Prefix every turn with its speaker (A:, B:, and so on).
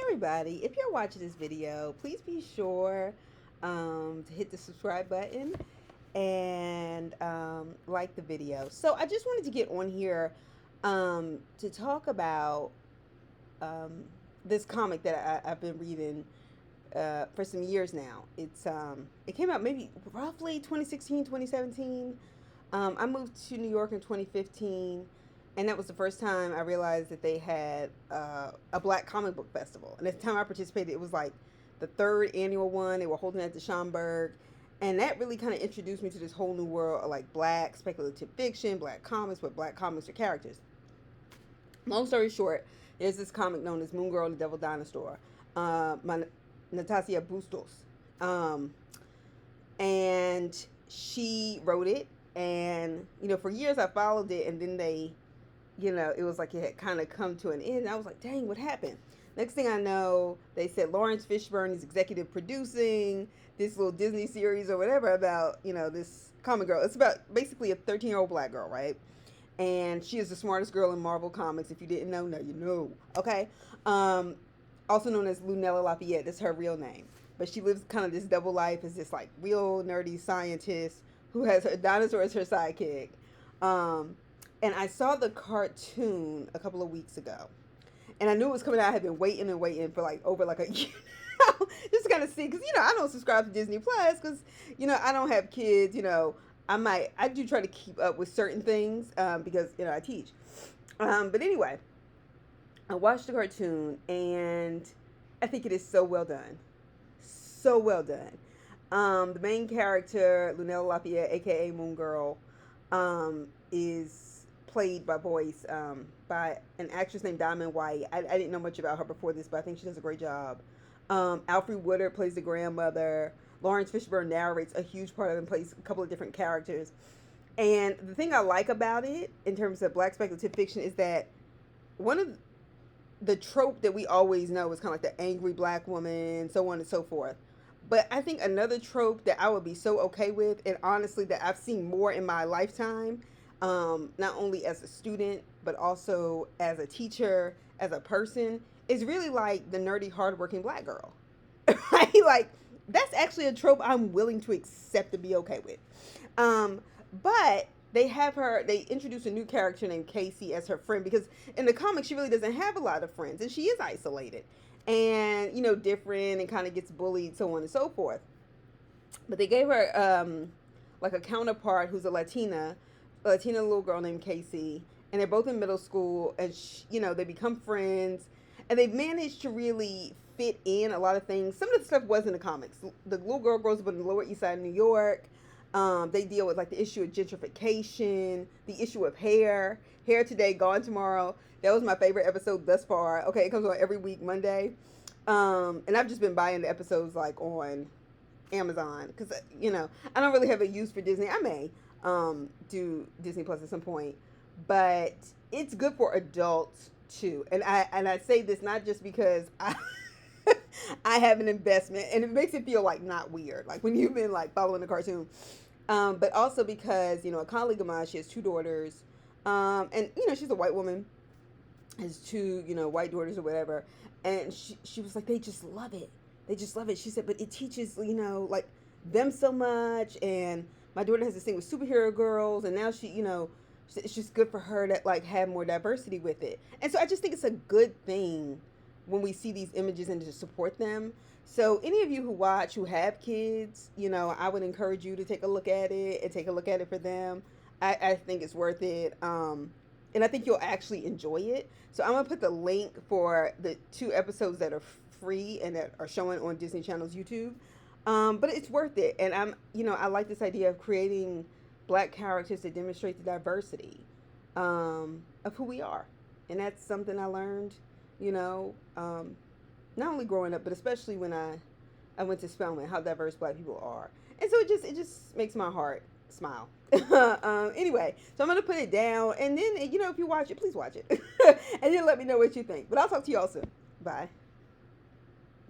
A: everybody, if you're watching this video, please be sure to hit the subscribe button and like the video. So I just wanted to get on here to talk about this comic that I've been reading for some years now. It came out maybe roughly 2016, 2017. I moved to New York in 2015, and that was the first time I realized that they had a Black comic book festival. And at the time I participated, it was like the third annual one. They were holding it at the Schomburg, and that really kind of introduced me to this whole new world of like Black speculative fiction, Black comics, but Black comics are characters. Long story short, there's this comic known as Moon Girl and the Devil Dinosaur, Natasha Bustos, and she wrote it. And for years I followed it, and then it was like it had kind of come to an end. And I was like, dang, what happened? Next thing I know, they said Lawrence Fishburne is executive producing this little Disney series or whatever about, this comic girl. It's about basically a 13-year-old Black girl, right? And she is the smartest girl in Marvel Comics. If you didn't know, now you know. Okay? Also known as Lunella Lafayette. That's her real name. But she lives kind of this double life as this, like, real nerdy scientist who has her dinosaur as her sidekick. And I saw the cartoon a couple of weeks ago. And I knew it was coming out. I had been waiting and waiting for, like, over, like, a year now. Just to kind of see. Because, I don't subscribe to Disney Plus because, I don't have kids, I do try to keep up with certain things because, I teach. But anyway, I watched the cartoon, and I think it is so well done. So well done. The main character, Lunella Lafayette, a.k.a. Moon Girl, is played by voice by an actress named Diamond White. I didn't know much about her before this, but I think she does a great job. Alfre Woodard plays the grandmother. Lawrence Fishburne narrates a huge part of it and plays a couple of different characters. And the thing I like about it, in terms of Black speculative fiction, is that one of the trope that we always know is kind of like the angry Black woman, so on and so forth. But I think another trope that I would be so okay with, and honestly that I've seen more in my lifetime, not only as a student, but also as a teacher, as a person, is really like the nerdy, hardworking Black girl. Right? Like, that's actually a trope I'm willing to accept and be okay with. But they introduce a new character named Casey as her friend, because in the comics she really doesn't have a lot of friends, and she is isolated and different and kind of gets bullied, so on and so forth. But they gave her like a counterpart who's a Latina little girl named Casey, and they're both in middle school, and they become friends, and they've managed to really fit in a lot of things. Some of the stuff was in the comics. The little girl grows up in the Lower East Side of New York. They deal with like the issue of gentrification, the issue of hair today, gone tomorrow. That was my favorite episode thus far. Okay, it comes on every week, Monday. And I've just been buying the episodes like on Amazon because, I don't really have a use for Disney. I may do Disney Plus at some point, but it's good for adults too. And I say this not just because I have an investment, and it makes it feel like not weird, like when you've been like following the cartoon, but also because a colleague of mine, she has two daughters, and she's a white woman, has two white daughters or whatever, and she was like, they just love it. She said, but it teaches like them so much, and my daughter has this thing with superhero girls, and now she it's just good for her to like have more diversity with it. And so I just think it's a good thing when we see these images and to support them. So any of you who have kids, I would encourage you to take a look at it and take a look at it for them. I think it's worth it. And I think you'll actually enjoy it. So I'm going to put the link for the 2 episodes that are free and that are showing on Disney Channel's YouTube. But it's worth it. And I like this idea of creating Black characters to demonstrate the diversity of who we are. And that's something I learned, not only growing up, but especially when I went to Spelman, how diverse Black people are. And so it just makes my heart smile. Anyway, so I'm going to put it down, and then, if you watch it, please watch it. And then let me know what you think. But I'll talk to you all soon. Bye.